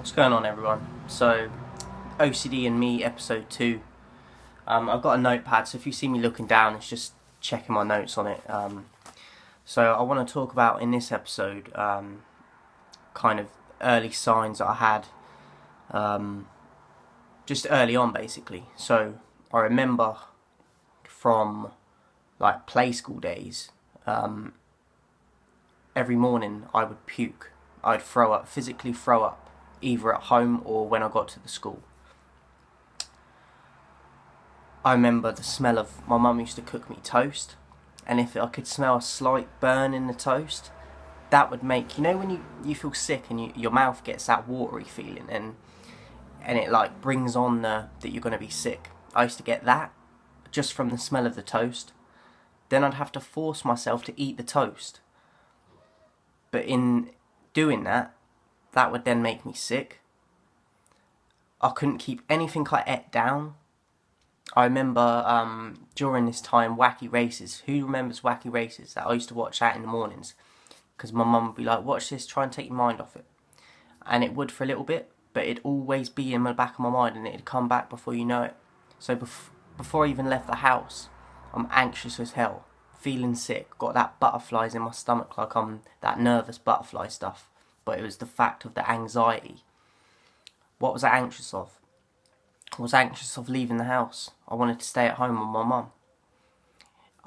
What's going on, everyone? So, OCD and Me, episode 2. I've got a notepad, so if you see me looking down, it's just checking my notes on it. So I want to talk about, in this episode, kind of early signs that I had, just early on, basically. So, I remember from, like, play school days, every morning I would puke. I'd physically throw up, either at home or when I got to the school. I remember the smell of, my mum used to cook me toast, and if I could smell a slight burn in the toast, that would make, when you feel sick and your mouth gets that watery feeling, and it like brings on that you're going to be sick. I used to get that just from the smell of the toast. Then I'd have to force myself to eat the toast, but in doing that would then make me sick. I couldn't keep anything I ate down. I remember during this time, Wacky Races. Who remembers Wacky Races? That I used to watch that in the mornings, because my mum would be like, watch this, try and take your mind off it. And it would for a little bit, but it'd always be in the back of my mind, and it'd come back before you know it. So before I even left the house, I'm anxious as hell, feeling sick, got that butterflies in my stomach, like I'm that nervous butterfly stuff. But it was the fact of the anxiety. What was I anxious of? I was anxious of leaving the house. I wanted to stay at home with my mum.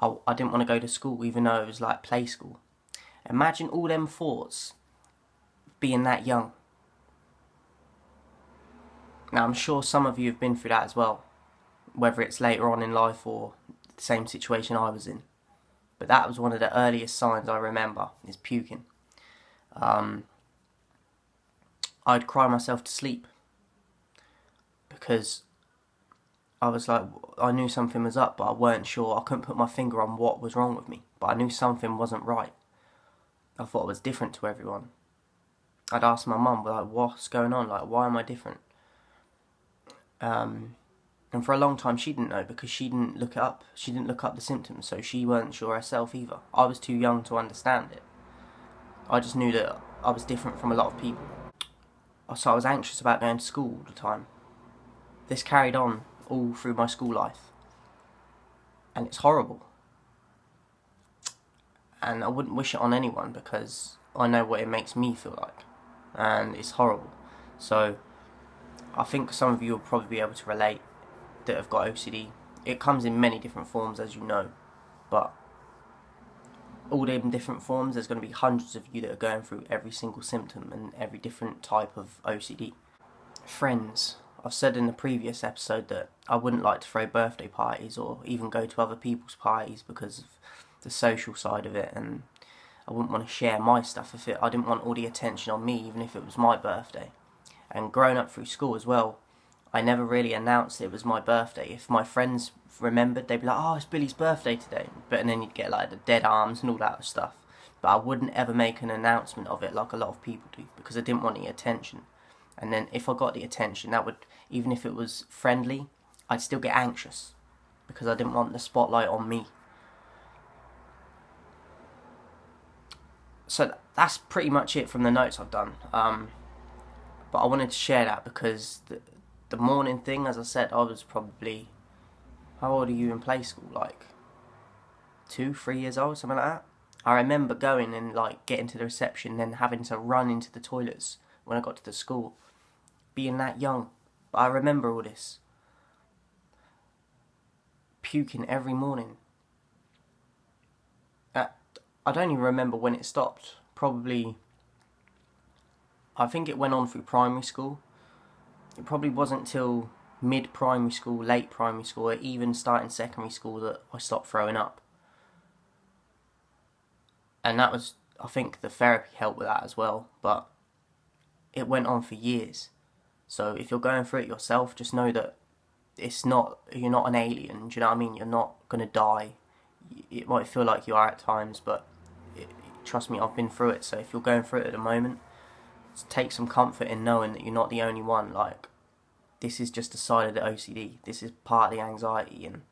I didn't want to go to school, even though it was like play school. Imagine all them thoughts being that young. Now, I'm sure some of you have been through that as well, whether it's later on in life or the same situation I was in. But that was one of the earliest signs I remember, is puking. I'd cry myself to sleep because I was like, I knew something was up, but I weren't sure. I couldn't put my finger on what was wrong with me, but I knew something wasn't right. I thought I was different to everyone. I'd ask my mum, like, what's going on? Like, why am I different? And for a long time she didn't know, because she didn't look it up. She didn't look up the symptoms, so she weren't sure herself either. I was too young to understand it. I just knew that I was different from a lot of people. So I was anxious about going to school all the time. This carried on all through my school life. And it's horrible. And I wouldn't wish it on anyone, because I know what it makes me feel like. And it's horrible. So I think some of you will probably be able to relate that have got OCD. It comes in many different forms, as you know. But all them different forms, there's going to be hundreds of you that are going through every single symptom and every different type of OCD. Friends. I've said in the previous episode that I wouldn't like to throw birthday parties or even go to other people's parties because of the social side of it, and I wouldn't want to share my stuff if I didn't want all the attention on me, even if it was my birthday. And growing up through school as well, I never really announced it was my birthday. If my friends remembered, they'd be like, oh, it's Billy's birthday today. And then you'd get like the dead arms and all that stuff. But I wouldn't ever make an announcement of it like a lot of people do, because I didn't want the attention. And then if I got the attention, that would, even if it was friendly, I'd still get anxious, because I didn't want the spotlight on me. So that's pretty much it from the notes I've done. But I wanted to share that because the morning thing, as I said, I was probably, how old are you in play school? Like 2-3 years old, something like that. I remember going and like getting to the reception, then having to run into the toilets when I got to the school, being that young. But I remember all this. Puking every morning. I don't even remember when it stopped. Probably, I think it went on through primary school. It probably wasn't till mid-primary school, late primary school, or even starting secondary school that I stopped throwing up. And that was, I think the therapy helped with that as well, but it went on for years. So if you're going through it yourself, just know that you're not an alien, do you know what I mean? You're not going to die. It might feel like you are at times, but trust me, I've been through it. So if you're going through it at the moment, take some comfort in knowing that you're not the only one. Like, this is just a side of the OCD. This is part of the anxiety, and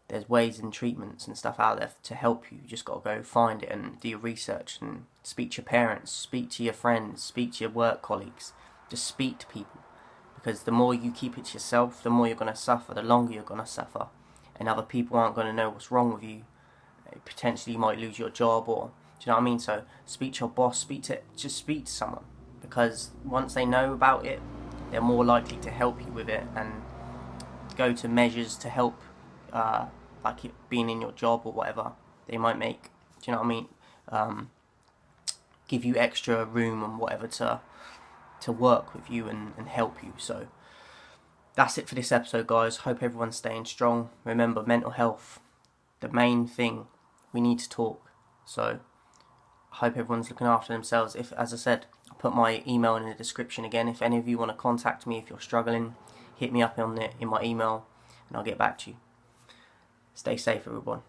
there's ways and treatments and stuff out there to help you. You just got to go find it and do your research and speak to your parents, speak to your friends, speak to your work colleagues. just speak to people, because the more you keep it to yourself, the more you're going to suffer, the longer you're going to suffer, and other people aren't going to know what's wrong with you. Potentially you might lose your job, or do you know what I mean? So speak to your boss, just speak to someone, because once they know about it, they're more likely to help you with it and go to measures to help, like it being in your job or whatever. They might make, do you know what I mean? Give you extra room and whatever to work with you and help you. So that's it for this episode, guys. Hope everyone's staying strong. Remember, mental health, the main thing. We need to talk. So I hope everyone's looking after themselves. If, as I said, I'll put my email in the description again. If any of you want to contact me, if you're struggling, hit me up on it in my email and I'll get back to you. Stay safe, everyone.